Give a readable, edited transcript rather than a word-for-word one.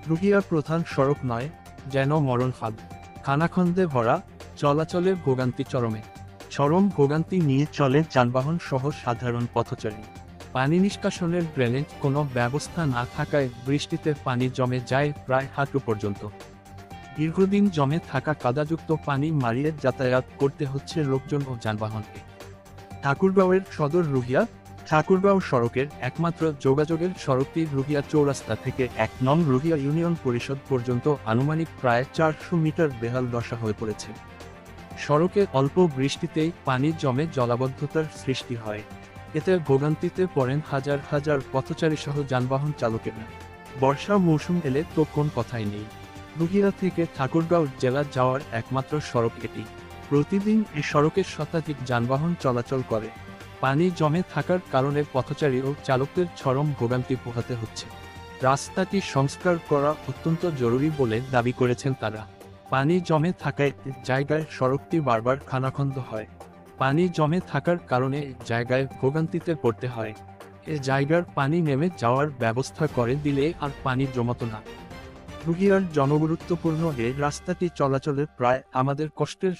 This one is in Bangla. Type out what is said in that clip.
রুগিয়ার প্রধান সড়ক নয়, যেন মরণ ফাঁদ। খানাখন্দে ভরা, চলাচলের ভোগান্তি চরমে। চরম ভোগান্তি নিয়ে চলে যানবাহন সহ সাধারণ পথচারী। পানি নিষ্কাশনের ড্রেনেজ কোনো ব্যবস্থা না থাকায় বৃষ্টিতে পানি জমে যায় প্রায় হাঁটু পর্যন্ত। দীর্ঘদিন জমে থাকা কাদাযুক্ত পানি মারিয়ে যাতায়াত করতে হচ্ছে লোকজন ও যানবাহনকে। ঠাকুরগাঁওয়ের সদর রুহিয়া ঠাকুরগাঁও সড়কের একমাত্র যোগাযোগের সড়কটি রুহিয়া চৌরাস্তা থেকে ১ নং রুহিয়া ইউনিয়ন পরিষদ পর্যন্ত আনুমানিক প্রায় ৪০০ মিটার বেহাল দশা হয়ে পড়েছে। সড়কে অল্প বৃষ্টিতেই পানি জমে জলাবদ্ধতার সৃষ্টি হয়। এতে ভোগান্তিতে পড়েন হাজার হাজার পথচারী সহ যানবাহন চালকেরা। বর্ষা মৌসুম এলে তো কোন কথাই নেই। রুহিয়া থেকে ঠাকুরগাঁও জেলা যাওয়ার একমাত্র সড়ক এটি। প্রতিদিন এই সড়কে শতাধিক যানবাহন চলাচল করে। পানি জমে থাকার কারণে পথচারী ও চালকদের চরম ভোগান্তি পোহাতে হচ্ছে। রাস্তাটি সংস্কার করা অত্যন্ত জরুরি বলে দাবি করেছেন তারা। পানি জমে থাকায় জায়গায় সড়কটি বারবার খানাখন্দ হয়। পানি জমে থাকার কারণে জায়গায় ভোগান্তিতে পড়তে হয়। এ জায়গার পানি নেমে যাওয়ার ব্যবস্থা করে দিলে আর পানি জমতো না। রুগিয়ার জনগুরুত্বপূর্ণ এই রাস্তাটি চলাচলে প্রায় আমাদের কষ্টের